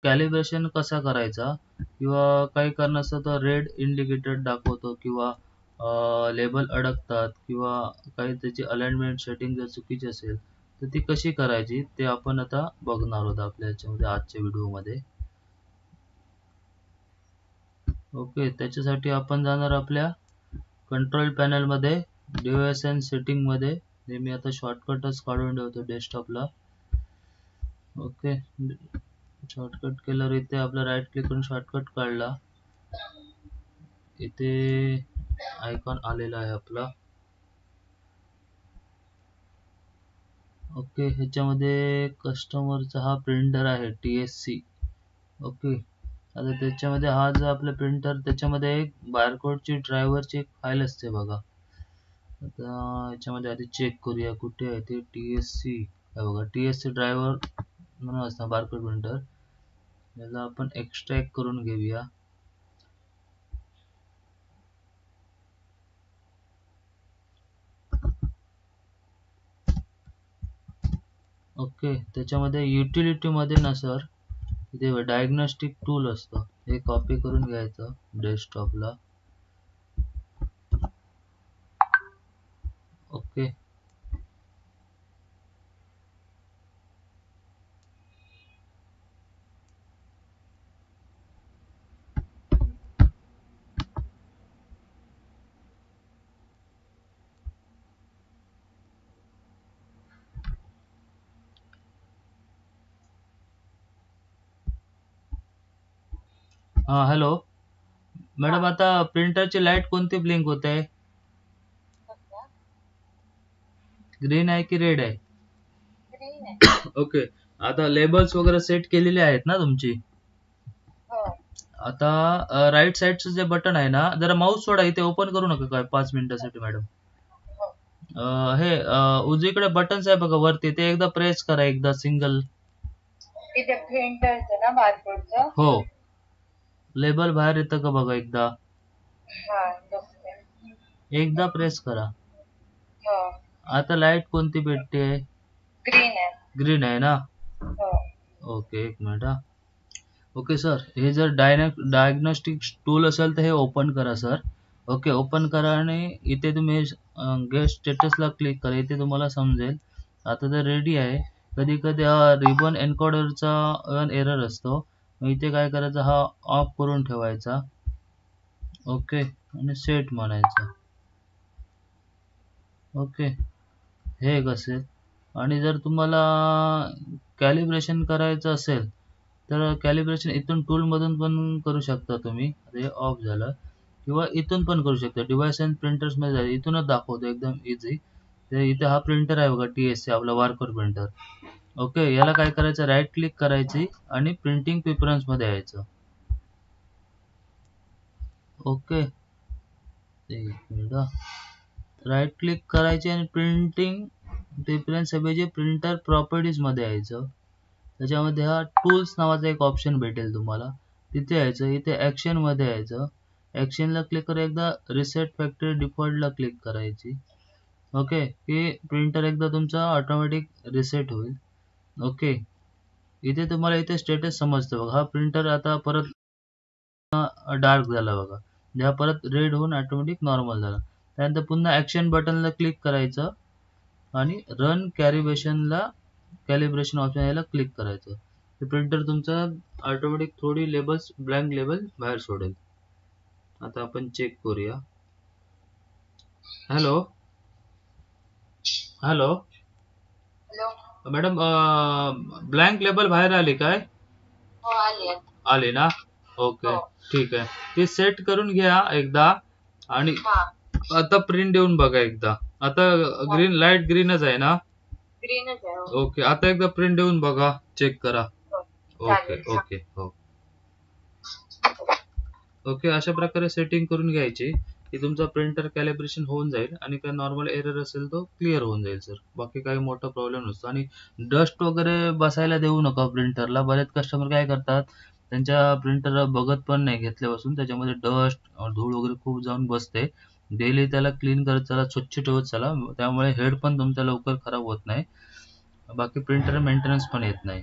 Calibration कसा करायचा किंवा काही कारणास्तव तर रेड इंडिकेटर दाखवतो किंवा लेबल अडकतात किंवा काही त्याची अलाइनमेंट सेटिंग जर चुकीची असेल तर ती कशी करायची ते आपण आता बघणार आहोत आपल्या याच्यामध्ये आजच्या व्हिडिओमध्ये. ओके, त्याच्यासाठी आपण जाणार आपल्या कंट्रोल पॅनल मध्ये, डिव्हाइस अँड सेटिंग मध्ये. मी आता शॉर्टकटच काढून ठेवतो डेस्कटॉपला. ओके, शॉर्टकट केल्यावर इथे आपला राईट क्लिक करून शॉर्टकट काढला, इथे आयकॉन आलेला आहे आपला. ओके, ह्याच्यामध्ये कस्टमरचा हा प्रिंटर आहे TSC. ओके, आता त्याच्यामध्ये हा जो आपला प्रिंटर, त्याच्यामध्ये एक बारकोडची ड्रायव्हरची एक फाईल असते बघा. आता याच्यामध्ये आधी चेक करूया कुठे आहे ते. TSC आहे बघा, TSC ड्रायव्हर म्हणून असतं बारकोड प्रिंटर. याला आपण एक्स्ट्रॅक्ट करून घेऊया. ओके, त्याच्यामध्ये युटिलिटी मध्ये ना सर, इथे डायग्नोस्टिक टूल असतं, हे कॉपी करून घ्यायचं डेस्कटॉपला. ओके, हा हॅलो मॅडम, आता प्रिंटरची लाईट कोणती ब्लिंक होत आहे? ग्रीन आहे की रेड आहे? ओके, आता लेबल्स वगैरे सेट केलेले आहेत ना तुमची? आता राईट साईडचं जे बटन आहे ना, जरा माऊस सोडा, इथे ओपन करू नका काय 5 मिनिटासाठी मॅडम. हे उजवीकडे बटन्स आहे बघा वरती, ते एकदा प्रेस करा, एकदा सिंगल. इथे प्रिंटरचं ना, बारकोडचं? हो, लेबल बाहेर येतं का बघा एकदा, एकदा प्रेस करा. आता लाईट कोणती भेटते? ग्रीन आहे. ग्रीन आहे ना? ओके, एक मिनिट हा. ओके सर, हे जर डायग्नोस्टिक टूल असेल तर हे ओपन करा सर. ओके, ओपन करा आणि इथे तुम्ही गेट स्टेटसला क्लिक करा, इथे तुम्हाला समजेल. आता तर रेडी आहे. कधी कधी हा रिबन एन्कोडरचा एरर असतो, मग इथे काय करायचं, हा ऑफ करून ठेवायचा. ओके, आणि सेट म्हणायचं. ओके, हे एक असेल. आणि जर तुम्हाला कॅलिब्रेशन करायचं असेल तर कॅलिब्रेशन इथून टूल मधून पण करू शकता तुम्ही. हे ऑफ झालं, किंवा इथून पण करू शकता. डिव्हाइस अँड प्रिंटर्स मध्ये जाईल, इथूनच दाखवतो एकदम इझी. इथे हा प्रिंटर आहे बघा, TSC आपला बारकोड प्रिंटर. ओके, याला काय करायचं, राईट क्लिक करायची आणि प्रिंटिंग प्रिफरन्स मध्ये यायचं. ओके, एक मिनिट, राईट क्लिक करायचे आणि प्रिंटिंग प्रिफरन्स ऐवजी प्रिंटर प्रॉपर्टीज मध्ये यायचं. त्याच्यामध्ये हा टूल्स नावाचा एक ऑप्शन भेटेल तुम्हाला, तिथे यायचं. इथे ऍक्शन मध्ये यायचं, ऍक्शनला क्लिक करा, एकदा रिसेट फॅक्टरी डिफॉल्टला क्लिक करायची. ओके, की प्रिंटर एकदा तुमचा ऑटोमॅटिक रिसेट होईल. ओके, इथे तुम्हाला इथे स्टेटस समजतं बघा, हा प्रिंटर आता परत डार्क झाला बघा, जेव्हा परत रेड होऊन ऑटोमॅटिक नॉर्मल झाला. त्यानंतर पुन्हा ऍक्शन बटनला क्लिक करायचं आणि रन कॅलिब्रेशन ऑप्शन याला क्लिक करायचं. ते प्रिंटर तुमचं ऑटोमॅटिक थोडी लेबल्स, ब्लँक लेबल बाहेर सोडेल. आता आपण चेक करूया. Hello hello madam, blank label बाहेर आली काय? आली ना? ओके, ठीक आहे. ते सेट करून घ्या एकदा, आणि आता प्रिंट देऊन बघा एकदा. आता ग्रीन, लाईट ग्रीनच आहे ना? ग्रीनच आहे. ओके, आता एकदा प्रिंट देऊन बघा, चेक करा. ओके ओके हो. ओके, अशा प्रकारे सेटिंग करून घ्यायची की तुमचा प्रिंटर कॅलिब्रेशन होऊन जाईल आणि काय नॉर्मल एरर असेल तो क्लिअर होऊन जाईल सर. बाकी काही मोठा प्रॉब्लेम नसतो. आणि डस्ट वगैरे बसायला देऊ नका प्रिंटरला. बरेच कस्टमर काय करतात, त्यांच्या प्रिंटर बघत पण नाही घेतल्यापासून, त्याच्यामध्ये डस्ट, धूळ वगैरे खूप जाऊन बसते. डेली त्याला क्लीन करत चला, स्वच्छ ठेवत चला, त्यामुळे हेड पण तुमचा लवकर खराब होत नाही, बाकी प्रिंटर मेंटेनन्स पण येत नाही.